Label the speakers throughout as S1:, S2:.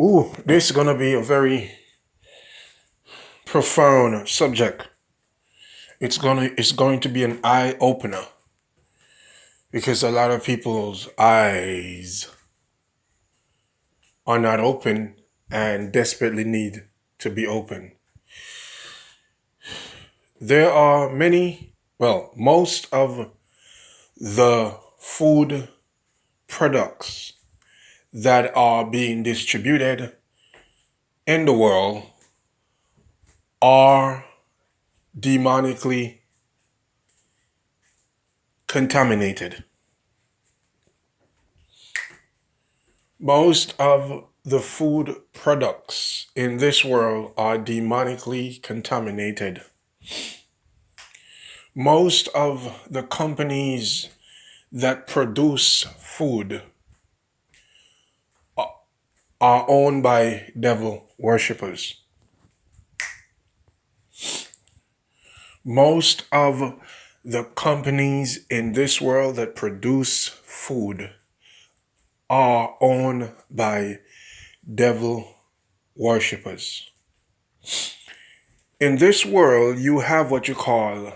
S1: Ooh, this is gonna be a very profound subject. It's going to be an eye opener because a lot of people's eyes are not open and desperately need to be open. There are most of the food products that are being distributed in the world are demonically contaminated. Most of the food products in this world are demonically contaminated. Most of the companies that produce food are owned by devil worshippers. Most of the companies in this world that produce food are owned by devil worshippers. In this world, you have what you call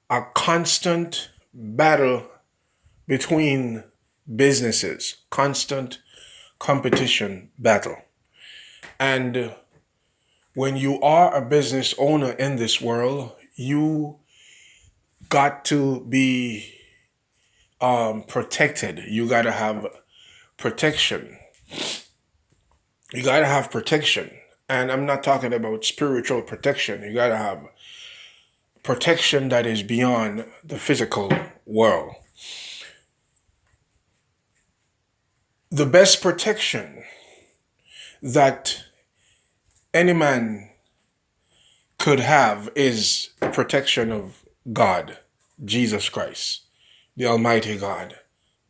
S1: a constant battle between businesses, constant competition battle. And when you are a business owner in this world, you got to be protected. You got to have protection. You got to have protection. And I'm not talking about spiritual protection. You got to have protection that is beyond the physical world. The best protection that any man could have is the protection of God, Jesus Christ, the Almighty God,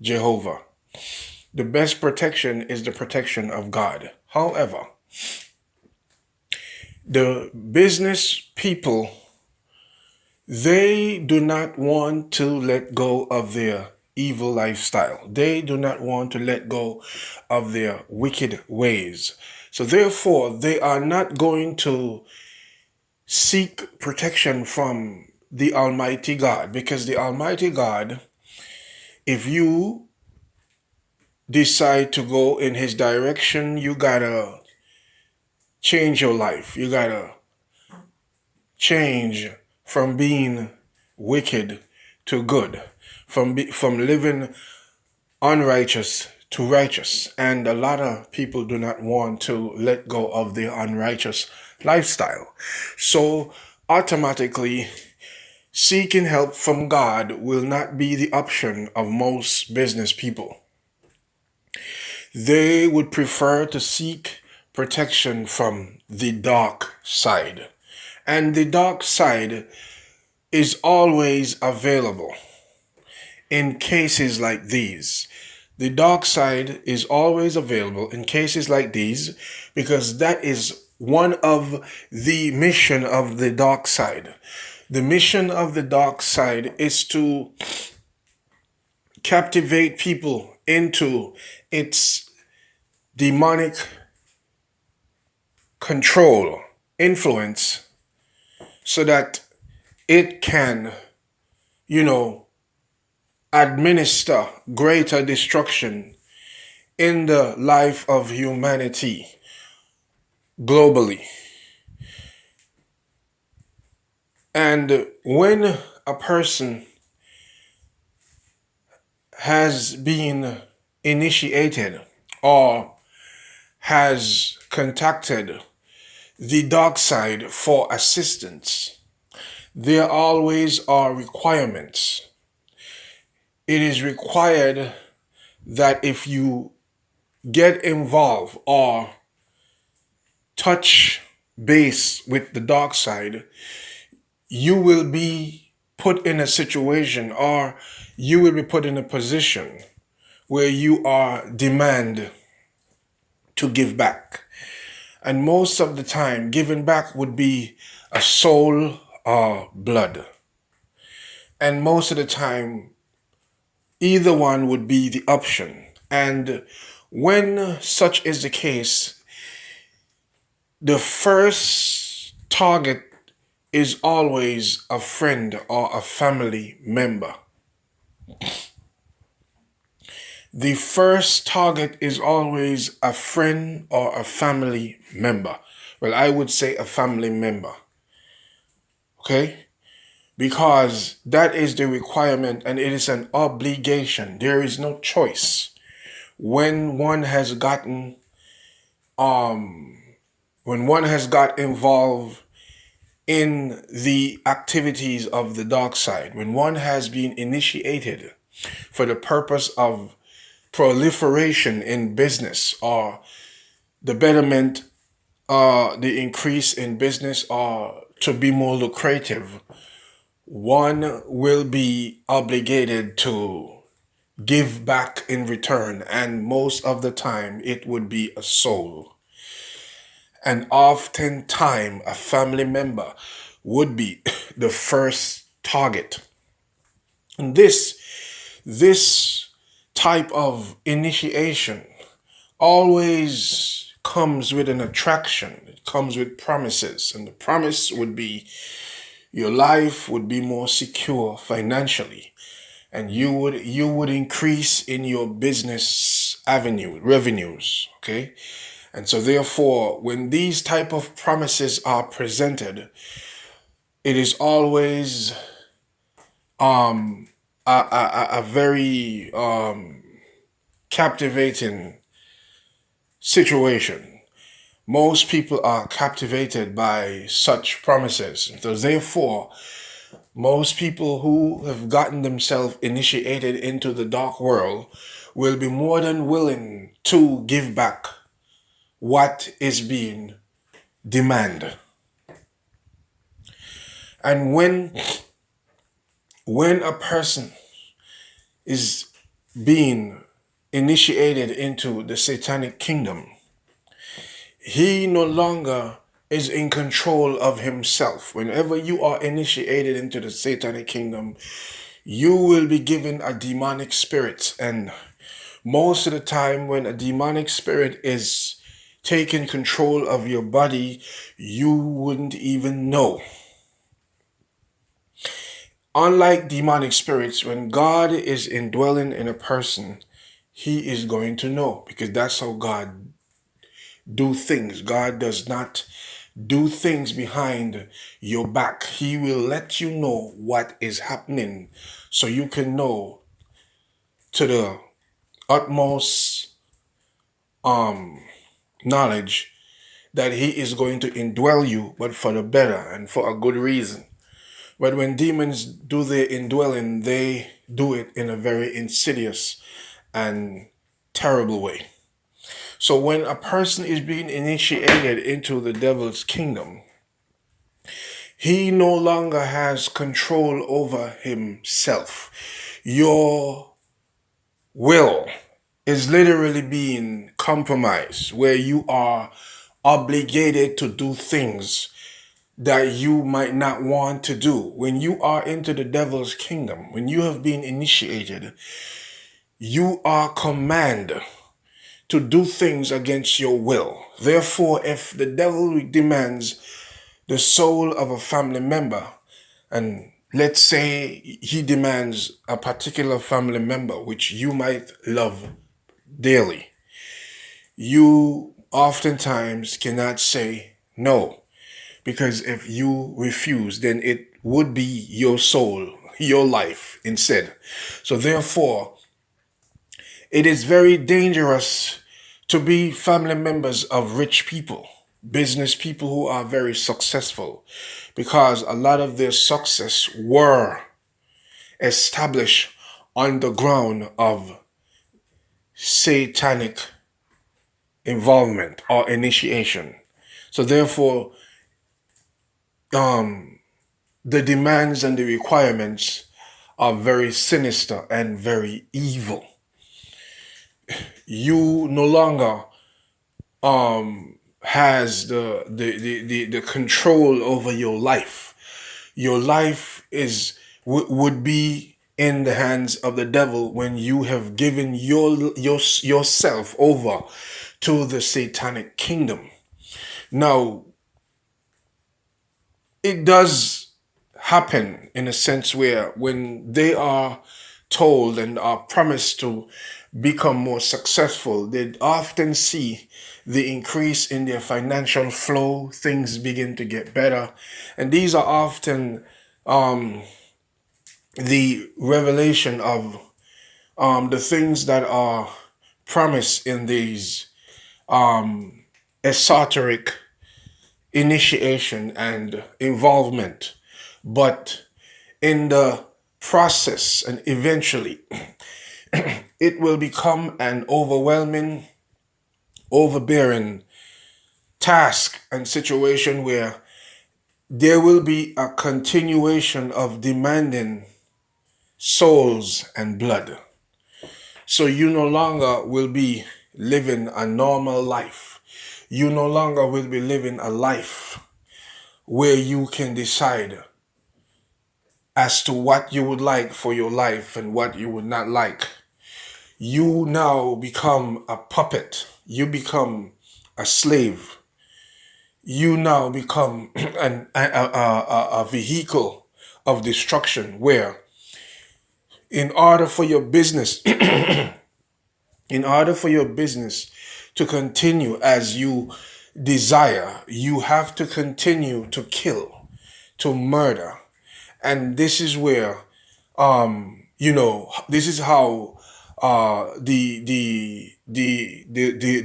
S1: Jehovah. The best protection is the protection of God. However, the business people, they do not want to let go of their evil lifestyle. They do not want to let go of their wicked ways. So therefore, they are not going to seek protection from the Almighty God, because the Almighty God, if you decide to go in his direction, you gotta change your life. You gotta change from being wicked to good, from living unrighteous to righteous. And a lot of people do not want to let go of their unrighteous lifestyle. So automatically, seeking help from God will not be the option of most business people. They would prefer to seek protection from the dark side. And the dark side is always available in cases like these. The dark side is always available in cases like these because that is one of the mission of the dark side. The mission of the dark side is to captivate people into its demonic control, influence, so that it can, administer greater destruction in the life of humanity globally. And when a person has been initiated or has contacted the dark side for assistance, there always are requirements. It is required that if you get involved or touch base with the dark side, you will be put in a situation, or you will be put in a position where you are demand to give back. And most of the time, giving back would be a soul or blood. And most of the time, either one would be the option. And When such is the case, the first target is always a friend or a family member. The first target is always a friend or a family member. Well, I would say a family member. Okay? Because that is the requirement and it is an obligation. There is no choice. When one has gotten when one has got involved in the activities of the dark side, when one has been initiated for the purpose of proliferation in business or the betterment, the increase in business or to be more lucrative, one will be obligated to give back in return, and most of the time it would be a soul. And oftentimes a family member would be the first target. And this type of initiation always comes with an attraction. It comes with promises, and the promise would be your life would be more secure financially, and you would increase in your business avenue revenues. Okay, and so therefore, when these type of promises are presented, it is always a very captivating situation. Most people are captivated by such promises. So therefore, most people who have gotten themselves initiated into the dark world will be more than willing to give back what is being demanded. And when a person is being initiated into the satanic kingdom, he no longer is in control of himself. Whenever you are initiated into the satanic kingdom, you will be given a demonic spirit. And most of the time, when a demonic spirit is taking control of your body, you wouldn't even know. Unlike demonic spirits, when God is indwelling in a person, he is going to know, because that's how God do things. God does not do things behind your back. He will let you know what is happening so you can know to the utmost knowledge that he is going to indwell you, but for the better and for a good reason. But when demons do their indwelling, they do it in a very insidious and terrible way. So when a person is being initiated into the devil's kingdom, he no longer has control over himself. Your will is literally being compromised, where you are obligated to do things that you might not want to do. When you are into the devil's kingdom, when you have been initiated, you are commanded to do things against your will. Therefore, if the devil demands the soul of a family member, and let's say he demands a particular family member which you might love dearly, you oftentimes cannot say no, because if you refuse, then it would be your soul, your life instead. So therefore, it is very dangerous to be family members of rich people, business people who are very successful, because a lot of their success were established on the ground of satanic involvement or initiation. So therefore, the demands and the requirements are very sinister and very evil. You no longer has the control over your life. Your life would be in the hands of the devil when you have given yourself over to the satanic kingdom. Now, it does happen in a sense where when they are told and are promised to become more successful, they often see the increase in their financial flow, things begin to get better. And these are often um, the revelation of the things that are promised in these esoteric initiation and involvement. But in the process and eventually, it will become an overwhelming, overbearing task and situation where there will be a continuation of demanding souls and blood. So you no longer will be living a normal life. You no longer will be living a life where you can decide as to what you would like for your life and what you would not like. You now become a puppet. You become a slave. You now become a vehicle of destruction where in order for your business in order for your business to continue as you desire, you have to continue to kill, to murder. And this is where, this is how the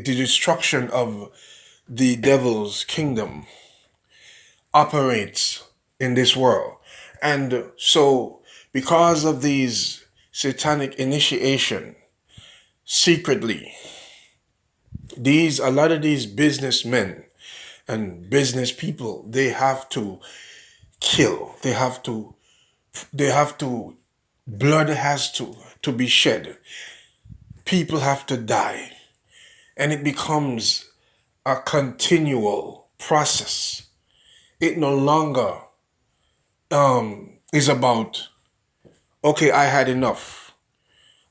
S1: destruction of the devil's kingdom operates in this world. And so, because of these satanic initiation, secretly, a lot of these businessmen and business people, they have to kill. They have to blood has to be shed. People have to die. And it becomes a continual process. It no longer is about, okay, I had enough.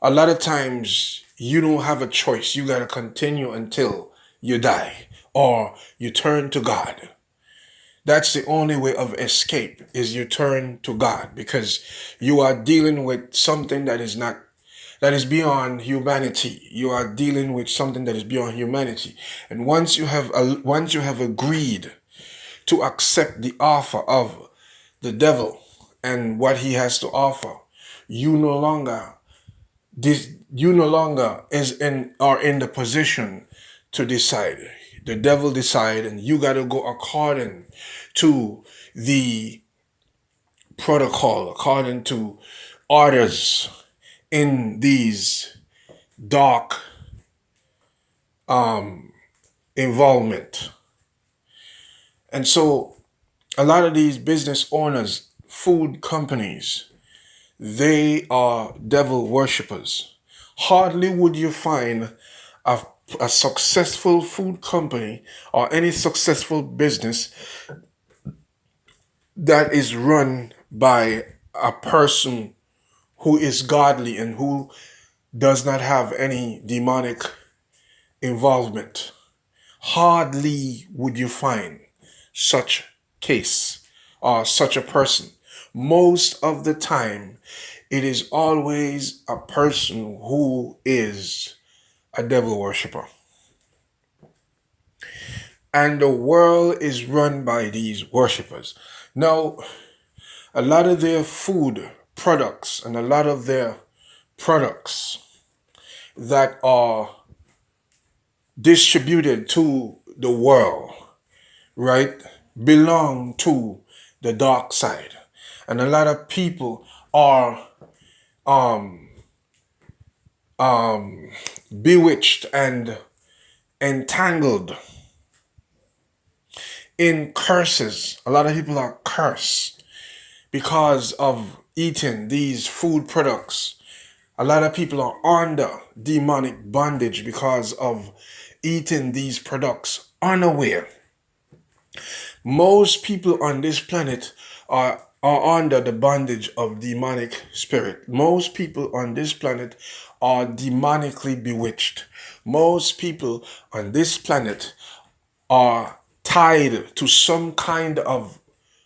S1: A lot of times you don't have a choice. You got to continue until you die or you turn to God. That's the only way of escape, is you turn to God, because you are dealing with something that is beyond humanity. You are dealing with something that is beyond humanity. And once you have agreed to accept the offer of the devil and what he has to offer, you no longer is in the position to decide. The devil decide, and you got to go according to the protocol, according to orders in these dark involvement. And so a lot of these business owners, food companies, they are devil worshippers. Hardly would you find a, a successful food company or any successful business that is run by a person who is godly and who does not have any demonic involvement. Hardly would you find such case or such a person. Most of the time, it is always a person who is a devil worshiper. And the world is run by these worshippers. Now, a lot of their food products and a lot of their products that are distributed to the world, right, belong to the dark side. And a lot of people are bewitched and entangled in curses. A lot of people are cursed because of eating these food products. A lot of people are under demonic bondage because of eating these products unaware. Most people on this planet are are under the bondage of demonic spirit. Most people on this planet are demonically bewitched. Most people on this planet are tied to some kind of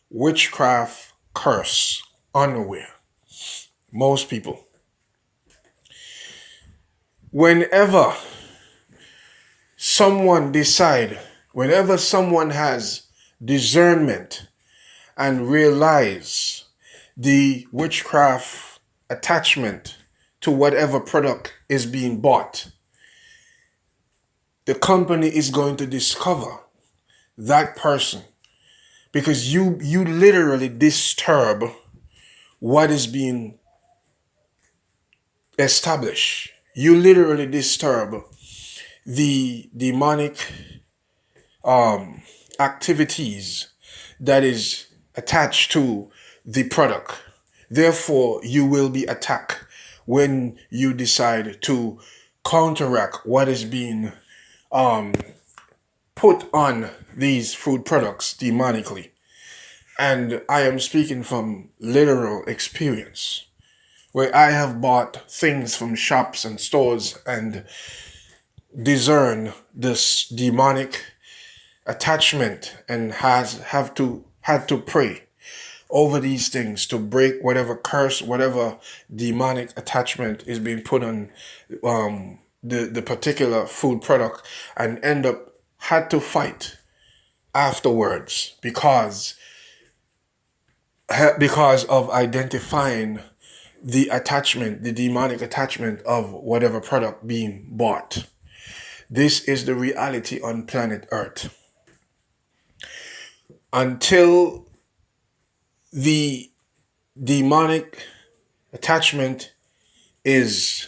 S1: witchcraft curse, unaware. Most people. Whenever someone decide, whenever someone has discernment and realize the witchcraft attachment to whatever product is being bought, the company is going to discover that person, because you literally disturb what is being established. You literally disturb the demonic activities that is attached to the product. Therefore, you will be attacked when you decide to counteract what is being put on these food products demonically. And I am speaking from literal experience, where I have bought things from shops and stores and discern this demonic attachment, and had to pray over these things to break whatever curse, whatever demonic attachment is being put on the particular food product, and end up had to fight afterwards because of identifying the attachment, the demonic attachment of whatever product being bought. This is the reality on planet Earth. Until the demonic attachment is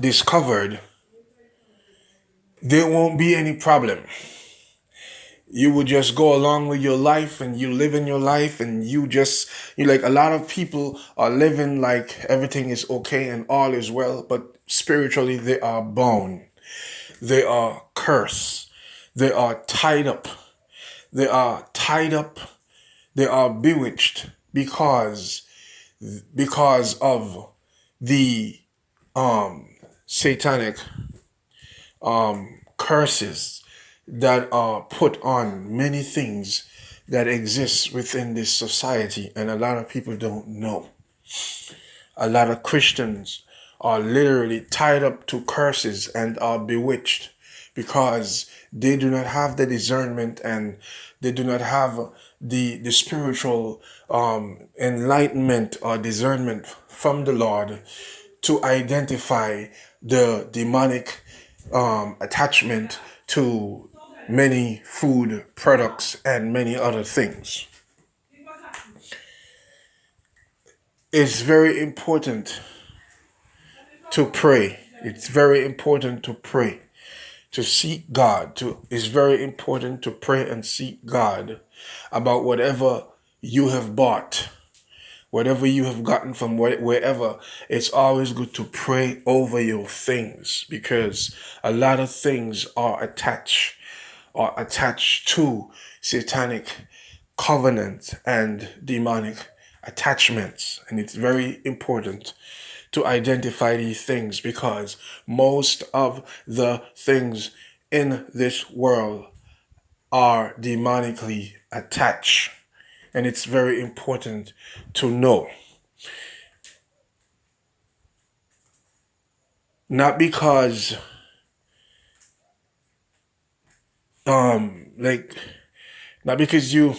S1: discovered, there won't be any problem. You would just go along with your life, and you live in your life, and you like, a lot of people are living like everything is okay and all is well, but spiritually they are bound. They are cursed. They are tied up. They are tied up. They are bewitched because of the satanic curses that are put on many things that exist within this society, and a lot of people don't know. A lot of Christians are literally tied up to curses and are bewitched because they do not have the discernment, and they do not have the spiritual enlightenment or discernment from the Lord to identify the demonic attachment to many food products and many other things. It's very important to pray. It's very important to pray, to seek God. It's very important to pray and seek God about whatever you have bought, whatever you have gotten from wherever. It's always good to pray over your things, because a lot of things are attached to satanic covenant and demonic attachments. And it's very important to identify these things, because most of the things in this world are demonically attached. And it's very important to know. Not because like, not because you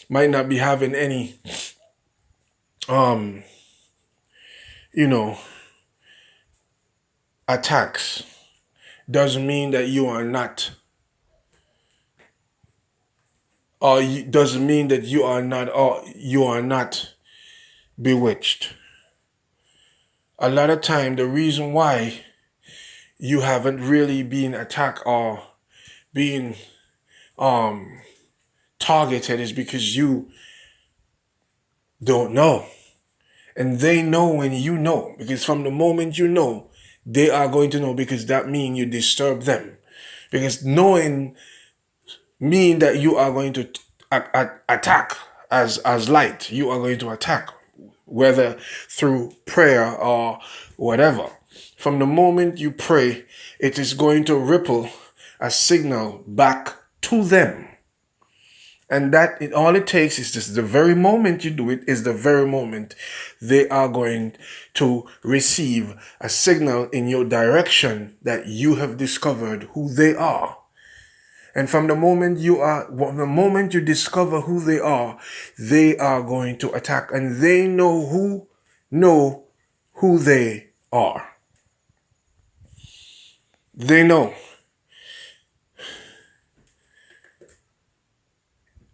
S1: might not be having any you know attacks, doesn't mean that you are not, doesn't mean that you are not bewitched. A lot of time, the reason why you haven't really been attacked or being targeted is because you don't know. And they know when you know, because from the moment you know, they are going to know, because that means you disturb them. Because knowing mean that you are going to attack as light, you are going to attack, whether through prayer or whatever. From the moment you pray, it is going to ripple a signal back to them. And that all it takes is just the very moment you do it is the very moment they are going to receive a signal in your direction that you have discovered who they are. And from the moment you discover who they are going to attack, and they know who they are. They know.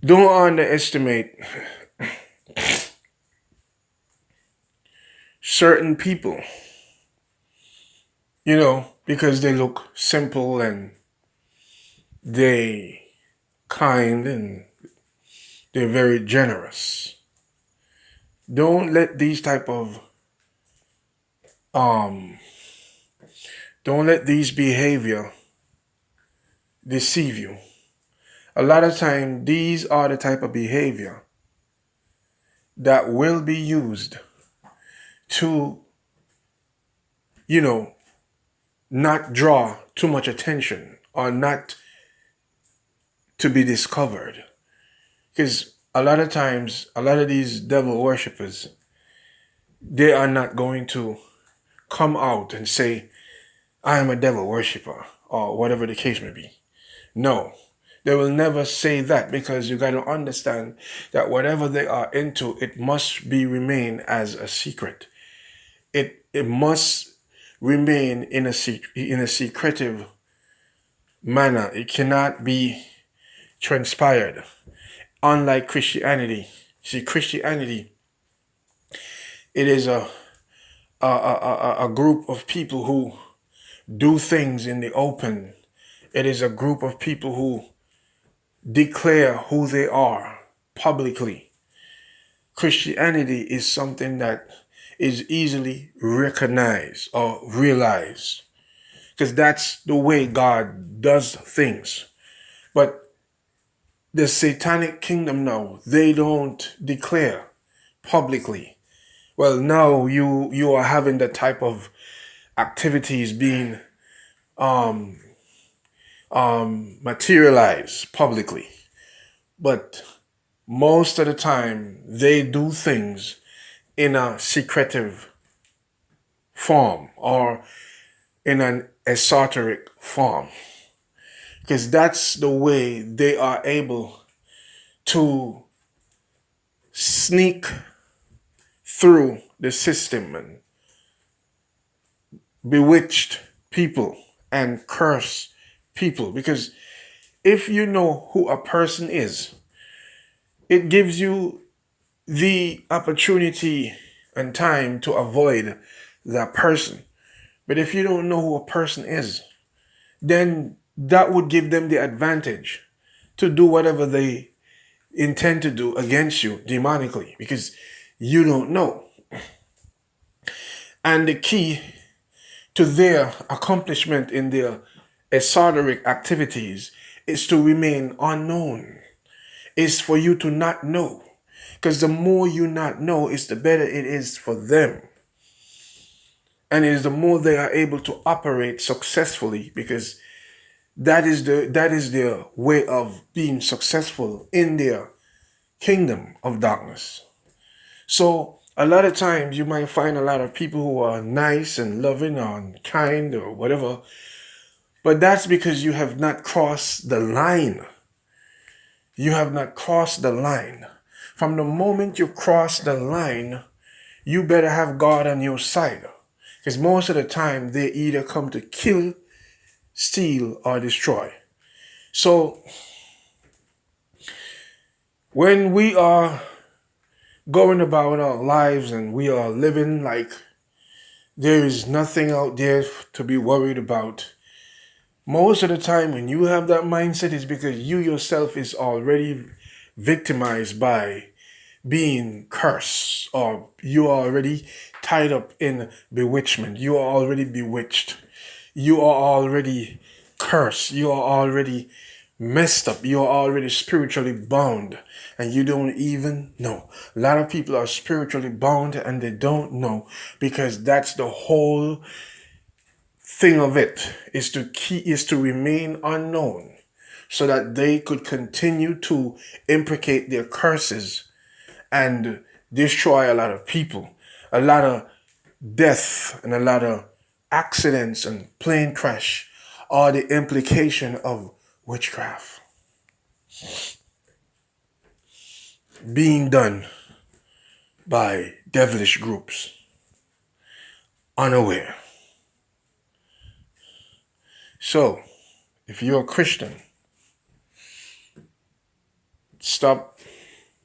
S1: Don't underestimate certain people, because they look simple and they kind and they're very generous. Don't let these type of don't let these behavior deceive you. A lot of time, these are the type of behavior that will be used to, not draw too much attention or not to be discovered. Because a lot of times, a lot of these devil worshippers, they are not going to come out and say, I am a devil worshipper, or whatever the case may be. No. They will never say that, because you got to understand that whatever they are into, it must remain as a secret. It must remain in a secretive manner. It cannot be transpired. Unlike Christianity. See, Christianity, it is a group of people who do things in the open. It is a group of people who declare who they are publicly. Christianity is something that is easily recognized or realized, because that's the way God does things. But the satanic kingdom now, they don't declare publicly. Well, now you are having that type of activities being materialized publicly. But most of the time, they do things in a secretive form or in an esoteric form. Because that's the way they are able to sneak through the system and bewitch people and curse people. Because if you know who a person is, it gives you the opportunity and time to avoid that person. But if you don't know who a person is, then that would give them the advantage to do whatever they intend to do against you demonically, because you don't know. And the key to their accomplishment in their esoteric activities is to remain unknown. Is for you to not know. Because the more you not know, is the better it is for them. And it is the more they are able to operate successfully, because that is their way of being successful in their kingdom of darkness. So a lot of times you might find a lot of people who are nice and loving or kind or whatever, but that's because you have not crossed the line. You have not crossed the line. From the moment you cross the line, you better have God on your side. Because most of the time, they either come to kill, steal, or destroy. So, when we are going about our lives and we are living like there is nothing out there to be worried about, most of the time when you have that mindset, is because you yourself is already victimized by being cursed, or you are already tied up in bewitchment. You are already bewitched. You are already cursed. You are already messed up. You're already spiritually bound and you don't even know. A lot of people are spiritually bound and they don't know, because that's the whole thing of it, is to remain unknown so that they could continue to imprecate their curses and destroy a lot of people. A lot of death and a lot of accidents and plane crash are the implication of witchcraft being done by devilish groups, unaware. So, if you're a Christian, stop,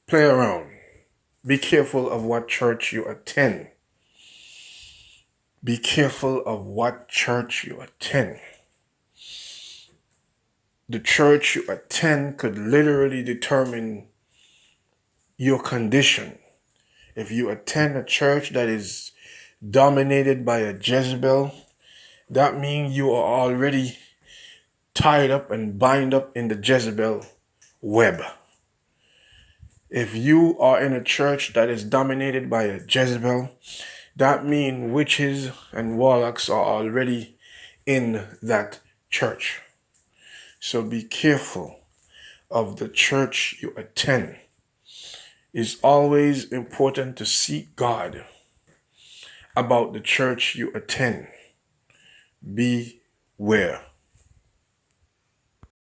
S1: play around. Be careful of what church you attend. Be careful of what church you attend. The church you attend could literally determine your condition. If you attend a church that is dominated by a Jezebel, that means you are already tied up and bind up in the Jezebel web. If you are in a church that is dominated by a Jezebel, that means witches and warlocks are already in that church. So be careful of the church you attend. It's always important to seek God about the church you attend. Beware.